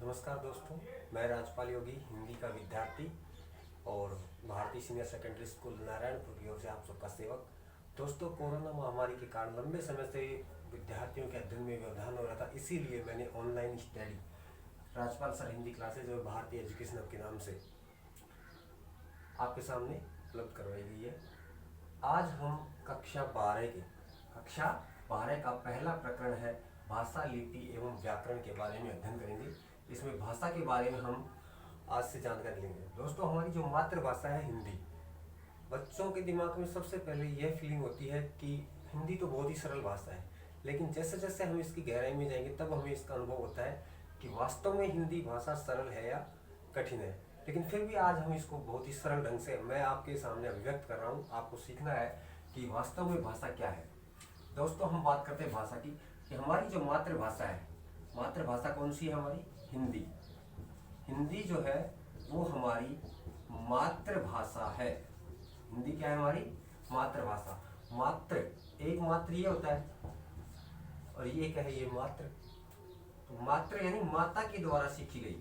नमस्कार दोस्तों, मैं राजपाल योगी हिंदी का विद्यार्थी और भारतीय सीनियर सेकेंडरी स्कूल नारायणपुर की ओर से आप सबका सेवक। दोस्तों, कोरोना महामारी के कारण लंबे समय से विद्यार्थियों के अध्ययन में व्यवधान हो रहा था, इसीलिए मैंने online study Rajpal sir Hindi classes और भारतीय एजुकेशन हब के नाम से आपके सामने उपलब्ध करवाई गई है। आज हम कक्षा 12 का पहला प्रकरण है भाषा, लिपि एवं व्याकरण के बारे में अध्ययन करेंगे। इसमें भाषा के बारे में हम आज से जानकारी लेंगे। दोस्तों, हमारी जो मातृभाषा है हिंदी, बच्चों के दिमाग में सबसे पहले यह फीलिंग होती है कि हिंदी तो बहुत ही सरल भाषा है, लेकिन जैसे जैसे हम इसकी गहराई में जाएंगे तब हमें इसका अनुभव होता है कि वास्तव में हिंदी भाषा सरल है या कठिन है। लेकिन फिर भी आज हम इसको बहुत ही सरल ढंग से मैं आपके सामने अभिव्यक्त कर रहा हूँ। आपको सीखना है कि वास्तव में भाषा क्या है। दोस्तों, हम बात करते हैं भाषा की कि हमारी जो मातृभाषा है, मातृभाषा कौन सी है? हमारी हिंदी। हिंदी जो है वो हमारी मातृभाषा है। हिंदी क्या है? हमारी मातृभाषा। मातृ, एक मात्र ये होता है और ये क्या है? ये मात्र। तो मात्र यानी माता के द्वारा सीखी गई,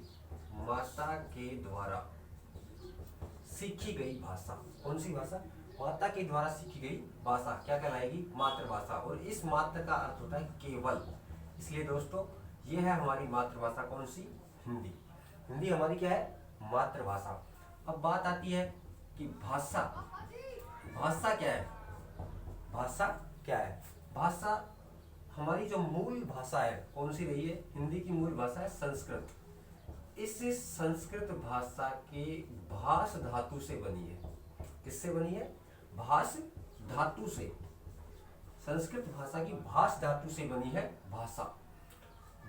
माता के द्वारा सीखी गई भाषा। कौन सी भाषा? माता के द्वारा सीखी गई भाषा क्या कहलाएगी? मातृभाषा। और इस मात्र का अर्थ होता है केवल। इसलिए दोस्तों, ये है हमारी मातृभाषा। कौन सी? हिंदी। हिंदी हमारी क्या है? मातृभाषा। अब बात आती है कि भाषा, भाषा क्या है? भाषा क्या है? भाषा हमारी जो मूल भाषा है, कौन सी रही है? हिंदी की मूल भाषा है संस्कृत। इस संस्कृत भाषा के भाष धातु से बनी है। किससे बनी है? भाष धातु से। संस्कृत भाषा की भाष धातु से बनी है भाषा।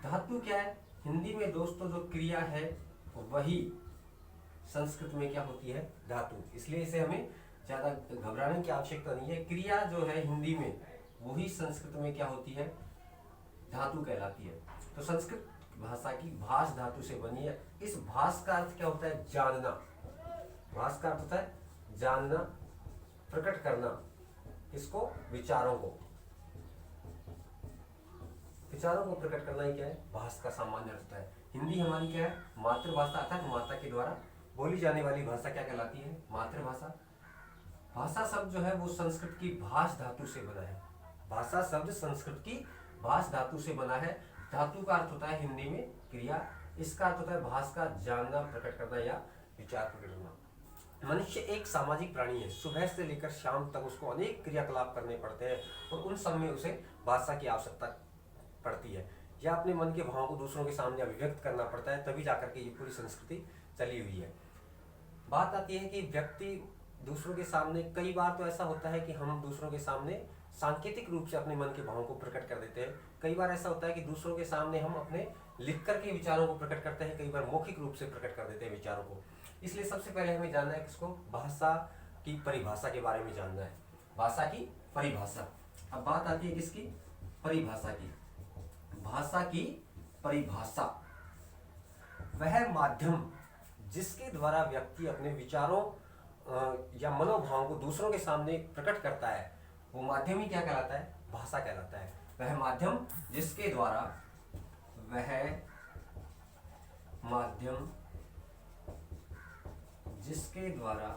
धातु क्या है? हिंदी में दोस्तों जो क्रिया है वही संस्कृत में क्या होती है? धातु। इसलिए इसे हमें ज्यादा घबराने की आवश्यकता नहीं है। क्रिया जो है हिंदी में वही संस्कृत में क्या होती है? धातु कहलाती है। तो संस्कृत भाषा की भाष धातु से बनी है। इस भाष का अर्थ क्या होता है? जानना। भाष का अर्थ होता है जानना, प्रकट करना। किसको? विचारों को। विचारों को प्रकट करना ही क्या है? भाष का सामान्य अर्थ है। हिंदी हमारी क्या है? मातृभाषा, अर्थात माता के द्वारा बोली जाने वाली भाषा क्या कहलाती है? मातृभाषा। भाषा शब्द जो है वो संस्कृत की भाष धातु से बना है। भाषा शब्द संस्कृत की भाष धातु से बना है। धातु का अर्थ होता है हिंदी में क्रिया, इसका अर्थ होता है भाष का जानना, प्रकट करना या विचार प्रकट करना। मनुष्य एक सामाजिक प्राणी है। सुबह से लेकर शाम तक उसको अनेक क्रियाकलाप करने पड़ते हैं और उन सब में उसे भाषा की आवश्यकता पड़ती है। या अपने मन के भावों को दूसरों के सामने अभिव्यक्त करना पड़ता है, तभी जाकर के ये पूरी संस्कृति चली हुई है। बात आती है कि व्यक्ति दूसरों के सामने, कई बार तो ऐसा होता है कि हम दूसरों के सामने सांकेतिक रूप से अपने मन के भावों को प्रकट कर देते हैं। कई बार ऐसा होता है कि दूसरों के सामने हम अपने लिख करके विचारों को प्रकट करते हैं, कई बार मौखिक रूप से प्रकट कर देते हैं विचारों को। इसलिए सबसे पहले हमें जानना है किसको? भाषा की परिभाषा के बारे में जानना है। भाषा की परिभाषा। अब बात आती है किसकी? परिभाषा की। भाषा की परिभाषा वह माध्यम जिसके द्वारा व्यक्ति अपने विचारों या मनोभावों को दूसरों के सामने प्रकट करता है, वो माध्यम ही क्या कहलाता है? भाषा कहलाता है। वह माध्यम जिसके द्वारा, वह माध्यम जिसके द्वारा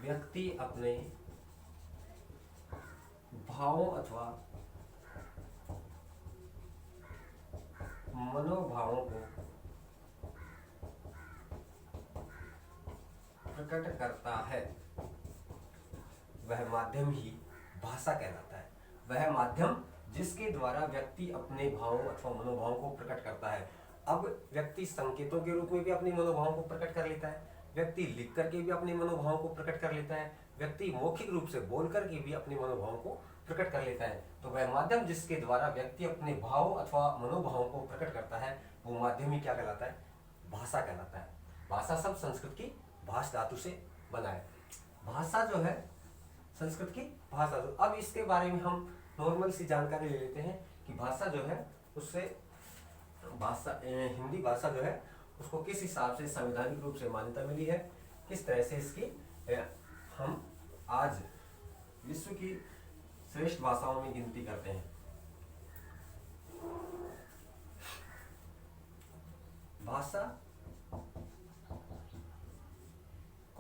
व्यक्ति अपने भावों अथवा मनोभावों को प्रकट करता है, वह माध्यम ही भाषा कहलाता है। वह माध्यम जिसके द्वारा व्यक्ति अपने भावों अथवा मनोभावों को प्रकट करता है। अब व्यक्ति संकेतों के रूप में भी अपने मनोभावों को प्रकट कर लेता है, व्यक्ति लिख करके भी अपने मनोभावों को प्रकट कर लेता है, व्यक्ति मौखिक रूप से बोल करके भी अपने मनोभावों को प्रकट कर लेता है। तो वह माध्यम जिसके द्वारा व्यक्ति अपने भाव अथवा मनोभावों को प्रकट करता है, वो माध्यम ही क्या कहलाता है? भाषा कहलाता है। भाषा शब्द संस्कृत की भाष धातु से बना है। भाषा जो है संस्कृत की भाषा। अब इसके बारे में हम नॉर्मल सी जानकारी ले लेते हैं कि भाषा जो है उससे भाषा, हिंदी भाषा जो है उसको किस हिसाब से संवैधानिक रूप से मान्यता मिली है, किस तरह से इसकी हम आज विश्व की श्रेष्ठ भाषाओं में गिनती करते हैं।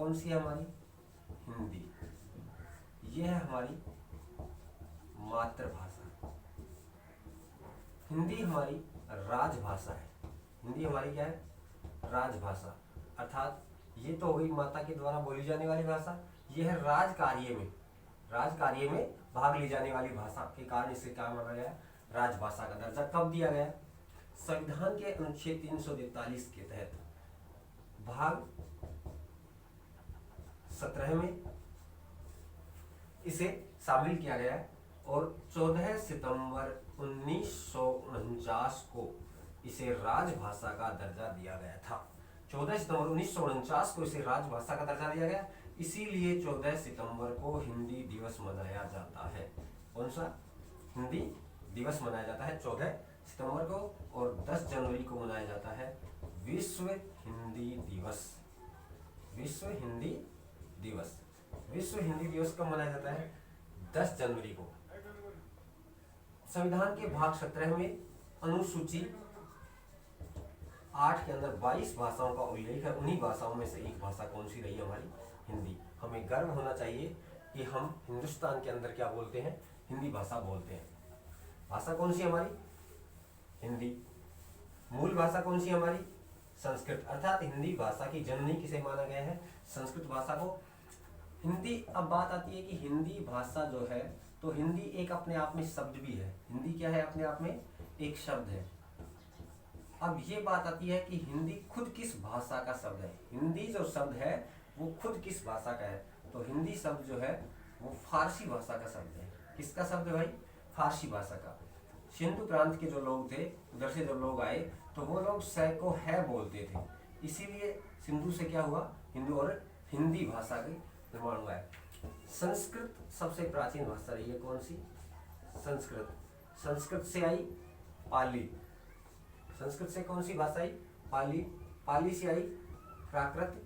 कौन सी है हमारी? हिंदी। ये है हमारी मातृभाषा। हिंदी हमारी राजभाषा है। हिंदी हमारी क्या है? राजभाषा। अर्थात ये तो हुई माता के द्वारा बोली जाने वाली भाषा। ये है राज कार्य में भाग ली जाने वाली भाषा के कारण इसे क्या माना गया? राजभाषा का दर्जा कब दिया गया? संविधान के अनुच्छेद 343 के तहत भाग 17 में इसे शामिल किया गया है और 14 सितंबर 1949 को इसे राजभाषा का दर्जा दिया गया था। 14 सितंबर 1949 को इसे राजभाषा का दर्जा दिया गया। इसीलिए 14 सितंबर को हिंदी दिवस मनाया जाता है। कौन सा? हिंदी दिवस मनाया जाता है 14 सितंबर को, और 10 जनवरी को मनाया जाता है विश्व हिंदी दिवस। विश्व हिंदी दिवस। विश्व हिंदी दिवस कब मनाया जाता है? 10 जनवरी को। संविधान के भाग 17 में अनुसूची 8 के अंदर 22 भाषाओं का उल्लेख है। उन्हीं भाषाओं में से एक भाषा कौन सी रही है? हमारी हिंदी। हमें गर्व होना चाहिए कि हम हिंदुस्तान के अंदर क्या बोलते हैं? हिंदी भाषा बोलते हैं। भाषा कौन सी हमारी? हिंदी। मूल भाषा कौन सी हमारी? संस्कृत। अर्थात हिंदी भाषा की जननी किसे माना गया है? संस्कृत भाषा को। हिंदी, अब बात आती है कि हिंदी भाषा जो है, तो हिंदी एक अपने आप में शब्द भी है। हिंदी क्या है? अपने आप में एक शब्द है। अब ये बात आती है कि हिंदी खुद किस भाषा का शब्द है? हिंदी जो शब्द है वो खुद किस भाषा का है? तो हिंदी शब्द जो है वो फारसी भाषा का शब्द है। किसका शब्द है भाई? फारसी भाषा का। सिंधु प्रांत के जो लोग थे, उधर से जो लोग आए, तो वो लोग स को है बोलते थे। इसीलिए सिंधु से क्या हुआ? हिंदू और हिंदी भाषा का निर्माण हुआ है। संस्कृत सबसे प्राचीन भाषा रही है। कौन सी? संस्कृत। संस्कृत से आई पाली। संस्कृत से कौन सी भाषा आई? पाली। पाली से आई प्राकृत,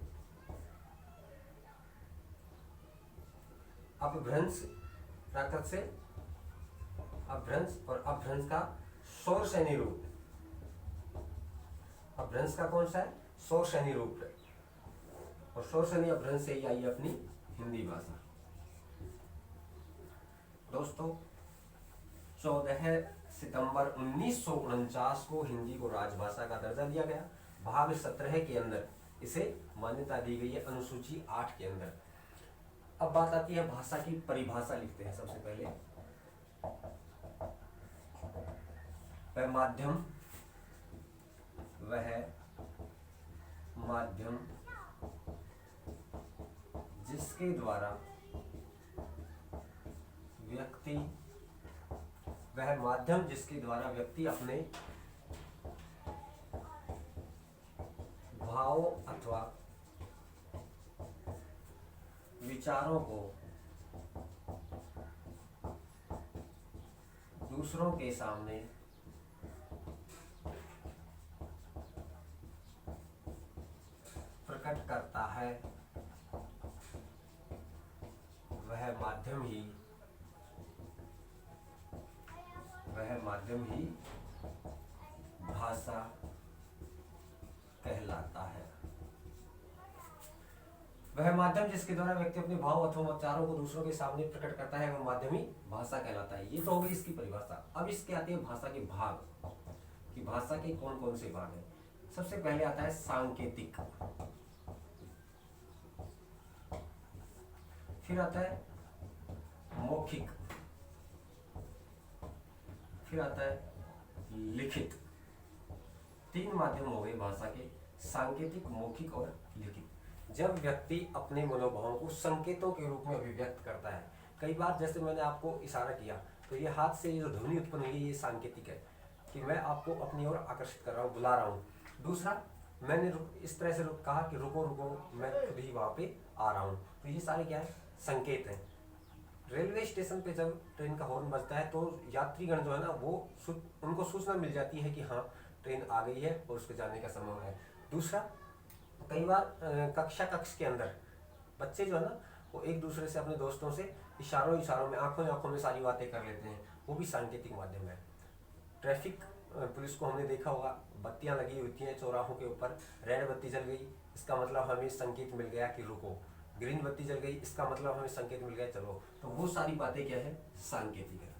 अपभ्रंश। प्राकृत से अपभ्रंश, और अपभ्रंश का शौरसेनी रूप। अपभ्रंश का कौन सा है? शौरसेनी रूप है। और शौरसेनी अपभ्रंश से ही आई अपनी हिंदी भाषा। दोस्तों, 14 सितंबर 1949 को हिंदी को राजभाषा का दर्जा दिया गया। भाग 17 के अंदर इसे मान्यता दी गई है, अनुसूची 8 के अंदर। अब बात आती है भाषा की परिभाषा। लिखते हैं सबसे पहले, वह माध्यम जिसके द्वारा व्यक्ति अपने भावों अथवा विचारों को दूसरों के सामने प्रकट करता है, वह माध्यम ही भाषा कहलाता है। वह माध्यम जिसके द्वारा व्यक्ति अपने भाव अथवा विचारों को दूसरों के सामने प्रकट करता है, वह माध्यम ही भाषा कहलाता है। ये तो हो गई इसकी परिभाषा। अब इसके आते हैं भाषा के भाग, कि भाषा के कौन कौन से भाग हैं। सबसे पहले आता है सांकेतिक, फिर आता है मौखिक, फिर आता है लिखित। 3 माध्यम हो गए भाषा के, सांकेतिक, मौखिक और लिखित। जब व्यक्ति अपने मनोभावों को संकेतों के रूप में अभिव्यक्त करता है, कई बार जैसे मैंने आपको इशारा किया, तो ये हाथ से जो ध्वनि उत्पन्न हुई है, ये सांकेतिक है कि मैं आपको अपनी ओर आकर्षित कर रहा हूँ, बुला रहा हूँ। दूसरा, मैंने इस तरह से कहा कि रुको रुको, मैं खुद ही वहाँ पे आ रहा हूँ। तो ये सारे क्या है? संकेत हैं। रेलवे स्टेशन पे जब ट्रेन का हॉर्न बजता है, तो यात्रीगण जो है ना, वो उनको सूचना मिल जाती है कि हाँ ट्रेन आ गई है और उसके जाने का समय है। दूसरा, कई बार कक्ष के अंदर बच्चे जो है ना, वो एक दूसरे से, अपने दोस्तों से इशारों में, आंखों में सारी बातें कर लेते हैं, वो भी सांकेतिक माध्यम है। ट्रैफिक पुलिस को हमने देखा होगा, बत्तियां लगी होती हैं चौराहों के ऊपर, रेड बत्ती जल गई, इसका मतलब हमें संकेत मिल गया कि रुको। ग्रीन बत्ती जल गई, इसका मतलब हमें संकेत मिल गया चलो। तो वो सारी बातें क्या है, सांकेतिक है।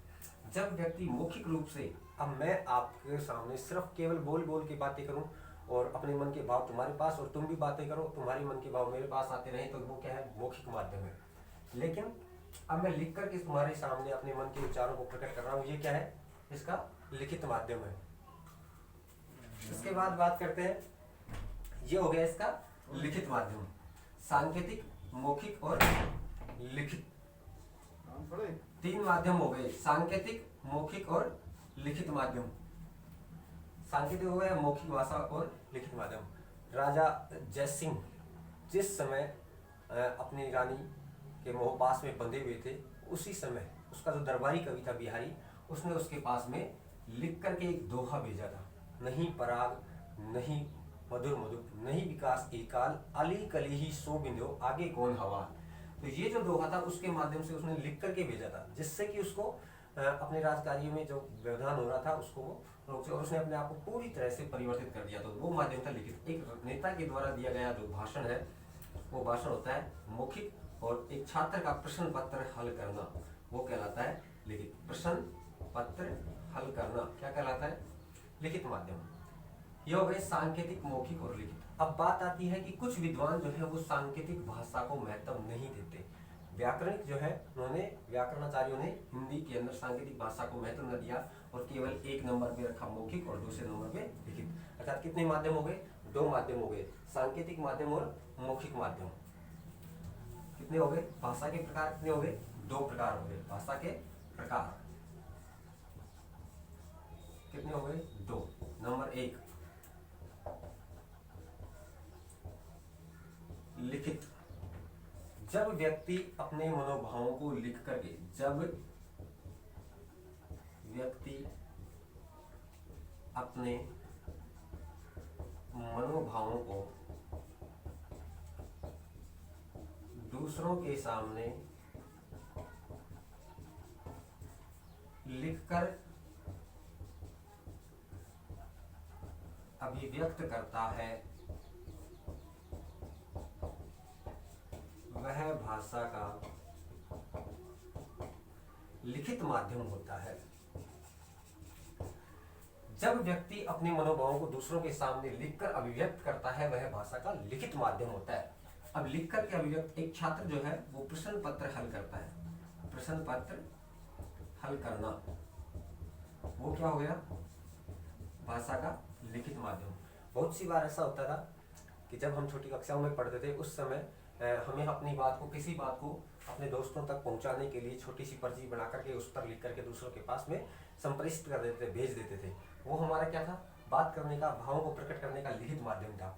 जब व्यक्ति मौखिक रूप से, अब मैं आपके सामने सिर्फ केवल बोल बोल के बातें करूं और अपने मन के भाव तुम्हारे पास और तुम भी बातें करो, तुम्हारे मन के भाव मेरे पास आते रहे, तो वो क्या है, मौखिक माध्यम है। लेकिन अब मैं लिख करके तुम्हारे सामने अपने मन के विचारों को प्रकट कर रहा हूँ, ये क्या है, इसका लिखित माध्यम है। इसके बाद बात करते हैं, ये हो गया इसका लिखित माध्यम। सांकेतिक, मौखिक और लिखित, तीन माध्यम हो गए, सांकेतिक, मौखिक और लिखित माध्यम। सांकेतिक हो गया मौखिक भाषा और लिखित माध्यम। राजा जयसिंह जिस समय अपनी रानी के मोहपास में बंधे हुए थे, उसी समय उसका जो दरबारी कवि था बिहारी, उसने उसके पास में लिख करके एक दोहा भेजा था, नहीं पराग नहीं मधुर मधुर, नहीं विकास एकाल, अली कली ही सो बिंदो आगे कौन हवा। तो ये जो दोहा था उसके माध्यम से उसने लिख करके भेजा था, जिससे कि उसको अपने राजकार्य में जो व्यवधान हो रहा था उसको वो रोक, और उसने अपने आप को पूरी तरह से परिवर्तित कर दिया। तो वो माध्यम था लिखित। एक नेता के द्वारा दिया गया जो भाषण है वो भाषण होता है मौखिक, और एक छात्र का प्रश्न पत्र हल करना वो कहलाता है लिखित। प्रश्न पत्र हल करना क्या कहलाता है, लिखित माध्यम। यह हो गए सांकेतिक, मौखिक और लिखित। अब बात आती है कि कुछ विद्वान जो है वो सांकेतिक भाषा को महत्व नहीं देते। व्याकरणिक जो है उन्होंने, व्याकरणाचार्यों ने हिंदी के अंदर सांकेतिक भाषा को महत्व न दिया और केवल एक नंबर पे रखा मौखिक और दूसरे नंबर पे लिखित। अर्थात कितने माध्यम हो गए, दो माध्यम हो गए, सांकेतिक माध्यम और मौखिक माध्यम। कितने हो गए, भाषा के प्रकार कितने हो गए, दो प्रकार हो गए, भाषा के प्रकार कितने हो गए, दो। नंबर एक लिखित, जब व्यक्ति अपने मनोभावों को लिख करके, जब व्यक्ति अपने मनोभावों को दूसरों के सामने लिखकर अभिव्यक्त करता है, वह भाषा का लिखित माध्यम होता है। जब व्यक्ति अपने मनोभावों को दूसरों के सामने लिखकर अभिव्यक्त करता है, वह भाषा का लिखित माध्यम होता है। अब लिखकर के अभिव्यक्त, एक छात्र जो है वो प्रश्न पत्र हल करता है, प्रश्न पत्र हल करना वो क्या हो गया, भाषा का लिखित माध्यम। बहुत सी बार ऐसा होता था कि जब हम छोटी कक्षाओं में पढ़ते थे उस समय हमें अपनी बात को, किसी बात को अपने दोस्तों तक पहुंचाने के लिए छोटी सी पर्ची बना करके उस पर लिख करके दूसरों के पास में संप्रेषित कर देते थे, भेज देते थे। वो हमारा क्या था, बात करने का, भावों को प्रकट करने का लिखित माध्यम था।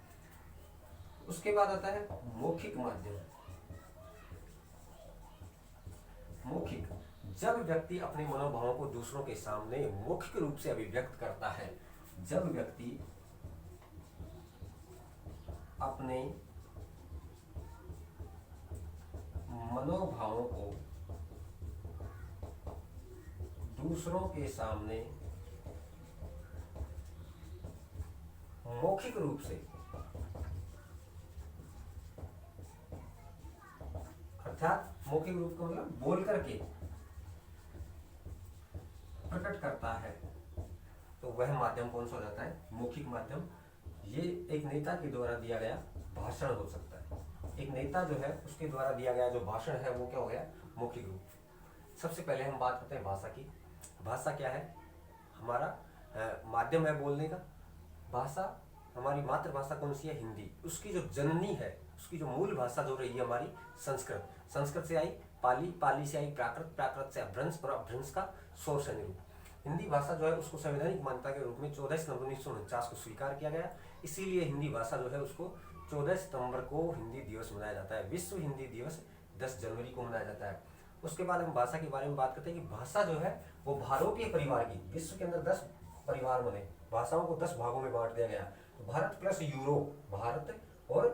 उसके बाद आता है मौखिक माध्यम। मौखिक, जब व्यक्ति अपने मनोभावों को दूसरों के सामने मौखिक रूप से अभिव्यक्त करता है, जब व्यक्ति अपने मनोभावों को दूसरों के सामने मौखिक रूप से, अर्थात मौखिक रूप का मतलब बोल करके प्रकट करता है, तो वह माध्यम कौन सा हो जाता है, मौखिक माध्यम। ये एक नेता के द्वारा दिया गया भाषण हो सकता है। एक नेता जो है उसके द्वारा दिया गया जो भाषण है वो क्या हो गया, मौखिक रूप। सबसे पहले हम बात करते हैं भाषा की। भाषा क्या है, हमारा माध्यम है बोलने का। भाषा, हमारी मातृभाषा कौन सी है, हिंदी। उसकी जो जननी है, उसकी जो मूल भाषा जो रही है हमारी संस्कृत, संस्कृत से आई पाली, पाली से आई प्राकृत, प्राकृत से अभ्रंश और अभ्रंश का शोर से निरूप। हिंदी भाषा जो है उसको संवैधानिक मान्यता के रूप में 14 सितंबर 1949 को स्वीकार किया गया। इसीलिए हिंदी भाषा जो है उसको 14 सितंबर को हिंदी दिवस मनाया जाता है। विश्व हिंदी दिवस 10 जनवरी को मनाया जाता है। उसके बाद हम भाषा के बारे में बात करते हैं कि भाषा जो है वो भारोपीय परिवार की, विश्व के अंदर 10 परिवार बने, भाषाओं को 10 भागों में बांट दिया गया। तो भारत प्लस यूरोप, भारत और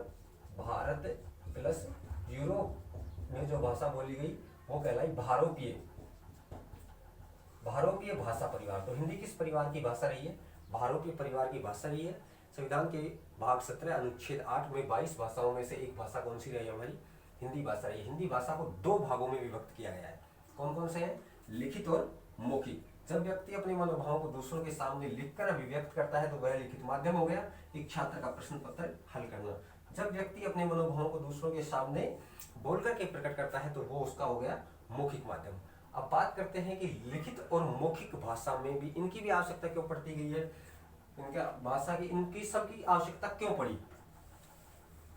भारत प्लस यूरोप में जो भाषा बोली गई वो कहलाई भारोपीय, भारोपीय भाषा परिवार। तो हिंदी किस परिवार की भाषा रही है, भारोपीय परिवार की भाषा रही है। संविधान के भाग 17 अनुच्छेद 8 में 22 भाषाओं में से एक भाषा कौन सी रही है हमारी, हिंदी भाषा है। हिंदी भाषा को दो भागों में विभक्त किया गया है। कौन कौन से हैं? लिखित और मौखिक। जब व्यक्ति अपने मनोभावों को दूसरों के सामने लिखकर अभिव्यक्त करता है तो वह लिखित माध्यम हो गया। एक छात्र का प्रश्न पत्र हल करना। जब व्यक्ति अपने मनोभावों को दूसरों के सामने बोलकर के प्रकट करता है तो वो उसका हो गया मौखिक माध्यम। अब बात करते हैं कि लिखित और मौखिक भाषा में भी इनकी भी आवश्यकता क्यों पड़ती गई है, इनका भाषा की इनकी सबकी आवश्यकता क्यों पड़ी,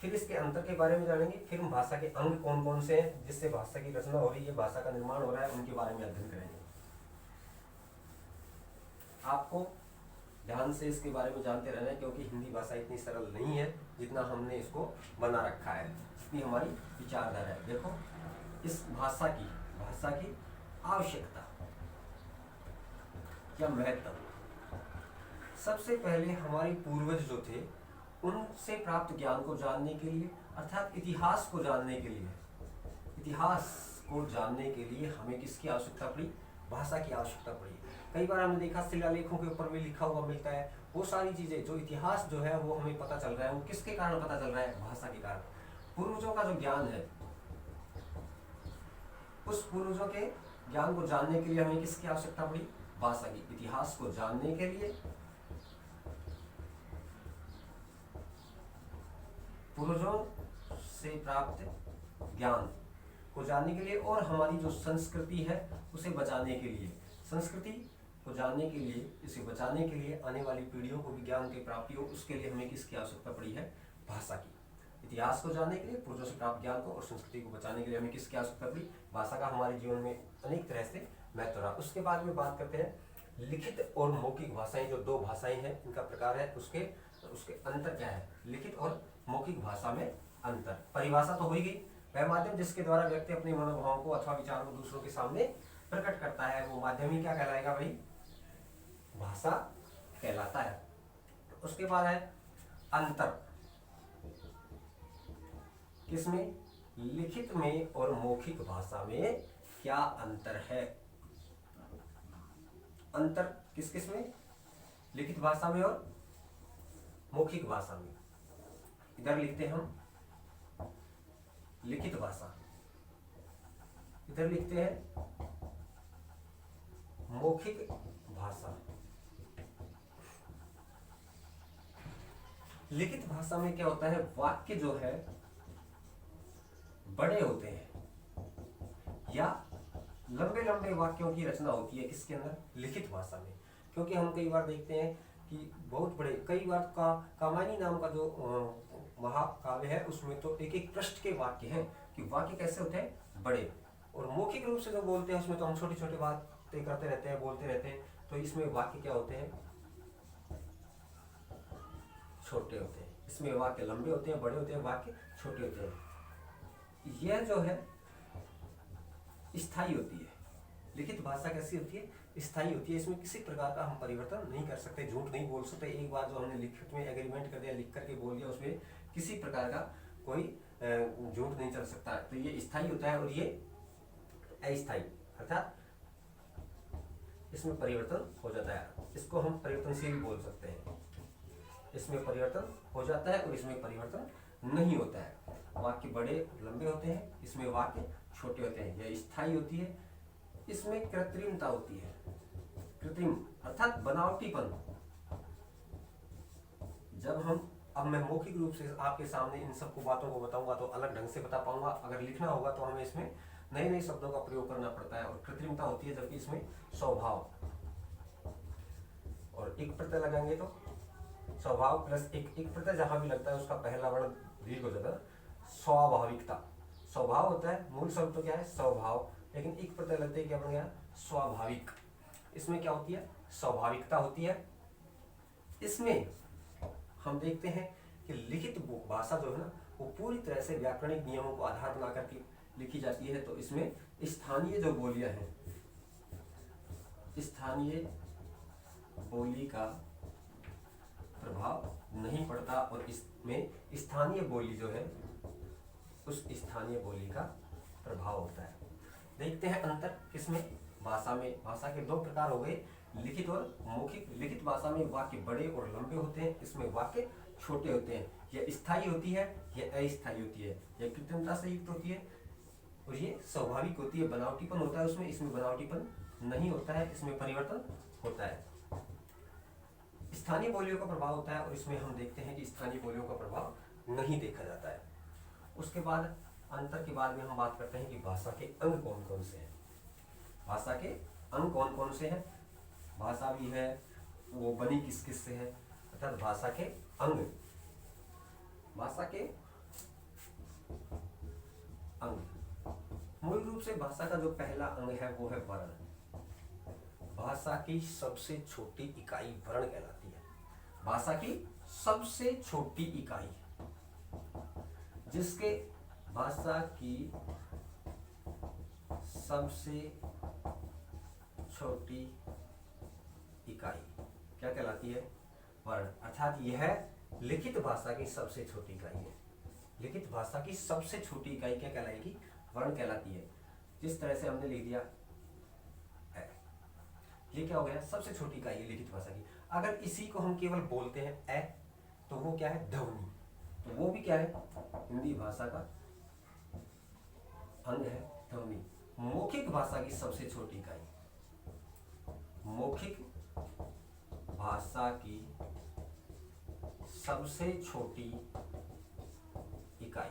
फिर इसके अंतर के बारे में जानेंगे। फिर हम भाषा के अंग कौन कौन से हैं जिससे भाषा की रचना हो रही है, भाषा का निर्माण हो रहा है, उनके बारे में अध्ययन करेंगे। आपको ध्यान से इसके बारे में जानते रहना है क्योंकि हिंदी भाषा इतनी सरल नहीं है जितना हमने इसको बना रखा है, इतनी हमारी विचारधारा है। देखो इस भाषा की आवश्यकता या महत्व, सबसे पहले हमारे पूर्वज जो थे उनसे प्राप्त ज्ञान को जानने के लिए, अर्थात इतिहास को जानने के लिए हमें किसकी आवश्यकता पड़ी? भाषा की आवश्यकता पड़ी। कई बार हमने देखा शिलालेखों के ऊपर भी लिखा हुआ मिलता है। वो सारी चीजें जो इतिहास जो है वो हमें पता चल रहा है, वो किसके कारण पता चल रहा है? भाषा के कारण। पूर्वजों का जो ज्ञान है, उस पूर्वजों के ज्ञान को जानने के लिए हमें किसकी आवश्यकता पड़ी? भाषा की। इतिहास को जानने के लिए, पूर्वजों से प्राप्त ज्ञान को जानने के लिए, और हमारी जो संस्कृति है उसे बचाने के लिए, संस्कृति को जानने के लिए, इसे बचाने के लिए, आने वाली पीढ़ियों को भी ज्ञान की प्राप्ति हो, उसके लिए हमें किसकी आवश्यकता पड़ी है? भाषा की। इतिहास को जानने के लिए, पूर्वजों से प्राप्त ज्ञान को और संस्कृति को बचाने के लिए हमें किसकी आवश्यकता पड़ी? भाषा का हमारे जीवन में अनेक तरह से महत्व रहा। उसके बाद में बात करते हैं लिखित और मौखिक भाषाएं, जो दो भाषाएं हैं इनका प्रकार है, उसके अंतर क्या है? लिखित और मौखिक भाषा में अंतर। परिभाषा तो हो ही गई। वह माध्यम जिसके द्वारा व्यक्ति अपने मनोभावों को अथवा विचारों को दूसरों के सामने प्रकट करता है, वो माध्यम ही क्या कहलाएगा भाई? भाषा कहलाता है। उसके बाद है अंतर, किसमें? लिखित में और मौखिक भाषा में क्या अंतर है? अंतर किस किस में? लिखित भाषा में और मौखिक भाषा में। इधर लिखते हैं हम लिखित भाषा, इधर लिखते हैं मौखिक भाषा। लिखित भाषा में क्या होता है? वाक्य जो है बड़े होते हैं या लंबे लंबे वाक्यों की रचना होती है किसके अंदर? लिखित भाषा में। क्योंकि हम कई बार देखते हैं कि बहुत बड़े, कई बार कामायनी नाम का जो महाकाव्य है उसमें तो एक एक पृष्ठ के वाक्य हैं, कि वाक्य कैसे होते हैं? बड़े। और मौखिक रूप से जो बोलते हैं उसमें तो हम छोटी छोटी बातें करते रहते हैं, बोलते रहते हैं, तो इसमें वाक्य क्या होते हैं? छोटे होते हैं। इसमें वाक्य लंबे होते हैं, बड़े होते हैं, वाक्य छोटे होते हैं। यह जो है स्थायी होती है। लिखित भाषा कैसी होती है? स्थायी होती है। इसमें किसी प्रकार का हम परिवर्तन नहीं कर सकते, झूठ नहीं बोल सकते। एक बार जो हमने लिखित में एग्रीमेंट कर दिया, लिख करके बोल दिया, उसमें किसी प्रकार का कोई झूठ नहीं चल सकता। तो ये स्थायी होता है और ये अस्थायी, अर्थात इसमें परिवर्तन हो जाता है। इसको हम परिवर्तनशील बोल सकते हैं। इसमें परिवर्तन हो जाता है और इसमें परिवर्तन नहीं होता है। वाक्य बड़े लंबे होते हैं, इसमें वाक्य छोटे होते हैं। यह स्थायी होती है। इसमें कृत्रिमता होती है, कृत्रिम अर्थात बनावटीपन। जब हम, अब मैं मौखिक रूप से आपके सामने इन सबको बातों को बताऊंगा तो अलग ढंग से बता पाऊंगा। अगर लिखना होगा तो हमें इसमें नए नए शब्दों का प्रयोग करना पड़ता है और कृत्रिमता होती है, जबकि इसमें स्वभाव, और एक प्रत्यय लगाएंगे तो स्वभाव प्लस एक प्रत्यय जहां भी लगता है उसका पहला वर्ण दीर्घ हो जाता है। स्वाभाविकता, स्वभाव होता है, मूल शब्द तो क्या है? स्वभाव, लेकिन एक प्रत्यय लगते ही क्या बन गया? स्वाभाविक। इसमें क्या होती है? स्वाभाविकता होती है। इसमें हम देखते हैं कि लिखित भाषा जो है ना वो पूरी तरह से व्याकरणिक नियमों को आधार बना करके लिखी जाती है। तो इसमें स्थानीय जो बोलियां हैं, स्थानीय बोली का प्रभाव नहीं पड़ता और इसमें स्थानीय बोली जो है उस स्थानीय बोली का प्रभाव होता है। देखते हैं अंतर किसमें? भाषा में। भाषा के दो प्रकार हो गए, लिखित और मौखिक। लिखित भाषा में वाक्य बड़े और लंबे होते हैं, इसमें वाक्य छोटे होते हैं। यह स्थायी होती है, यह अस्थायी होती है, यह कृत्रिमता से युक्त होती है और ये स्वाभाविक होती है। बनावटीपन होता है उसमें, इसमें बनावटीपन नहीं होता है, इसमें परिवर्तन होता है। स्थानीय बोलियों का प्रभाव होता है और इसमें हम देखते हैं कि स्थानीय बोलियों का प्रभाव नहीं देखा जाता है। उसके बाद अंतर के बाद में हम बात करते हैं कि भाषा के अंग कौन कौन से हैं। भाषा के अंग कौन कौन से हैं? भाषा भी है, वो बनी किस किस से है, अर्थात भाषा के अंग। भाषा के अंग, मूल रूप से भाषा का जो पहला अंग है वो है वर्ण। भाषा की सबसे छोटी इकाई वर्ण कहलाती है। भाषा की सबसे छोटी इकाई, जिसके भाषा की सबसे छोटी इकाई क्या कहलाती है? वर्ण। अर्थात यह लिखित भाषा की सबसे छोटी इकाई है। लिखित भाषा की सबसे छोटी इकाई क्या कहलाएगी? वर्ण कहलाती है। जिस तरह से हमने लिख दिया है, ये क्या हो गया? सबसे छोटी इकाई है लिखित भाषा की। अगर इसी को हम केवल बोलते हैं ए, तो वो क्या है? ध्वनि। तो वो भी क्या है? हिंदी भाषा का अंग है ध्वनि। मौखिक भाषा की सबसे छोटी इकाई, मौखिक भाषा की सबसे छोटी इकाई,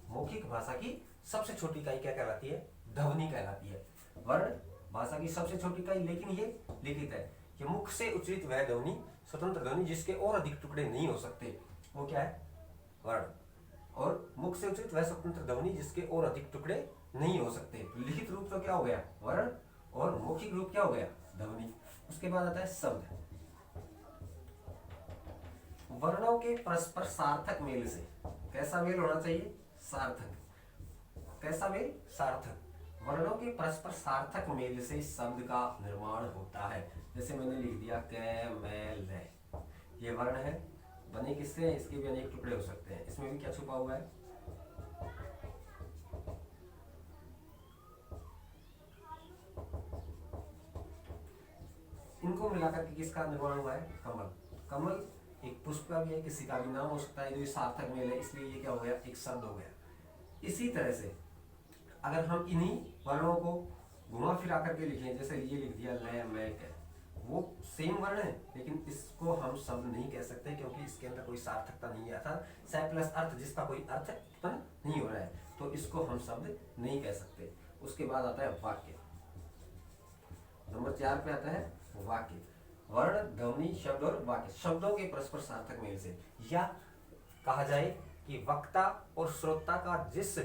मौखिक भाषा की सबसे छोटी इकाई क्या कहलाती है? ध्वनि कहलाती है। वर्ण भाषा की सबसे छोटी इकाई, लेकिन ये लिखित है। ये मुख से उच्चारित वह ध्वनि, स्वतंत्र ध्वनि जिसके और अधिक टुकड़े नहीं हो सकते, वो क्या है? वर्ण। और मुख से उच्चारित वह स्वतंत्र ध्वनि जिसके और अधिक टुकड़े नहीं हो सकते। तो लिखित रूप तो क्या हो गया? वर्ण, और मौखिक रूप क्या हो गया? ध्वनि। उसके बाद आता है शब्द। वर्णों के परस्पर सार्थक मेल से, कैसा मेल होना चाहिए? सार्थक। कैसा मेल? सार्थक। वर्णों के परस्पर सार्थक मेल से शब्द का निर्माण होता है। जैसे मैंने लिख दिया क, मैं, ल, ये वर्ण है, बने किससे? इसके भी अनेक टुकड़े हो सकते हैं। इसमें भी क्या छुपा हुआ है? इनको मिलाकर के किसका निर्माण हुआ है? कमल। कमल एक पुष्प का भी है, किसी का भी नाम हो सकता है। जो सार्थक मेल है, इसलिए ये क्या हो गया? एक शब्द हो गया। इसी तरह से अगर हम इन्हीं वर्णों को घुमा फिरा करके लिखें, जैसे ये लिख दिया ल, मैं, क, वो सेम वर्ण है, लेकिन इसको हम शब्द नहीं कह सकते क्योंकि इसके अंदर कोई सार्थकता नहीं है। अर्थात स प्लस अर्थ, जिसका कोई अर्थ उत्पन्न नहीं हो रहा है, तो इसको हम शब्द नहीं कह सकते। उसके बाद आता है वाक्य। नंबर 4 पे आता है वाक्य। वर्ण, ध्वनि, शब्द और वाक्य, शब्दों के परस्पर सार्थक मेल से, या कहा जाए कि वक्ता और श्रोता का जिस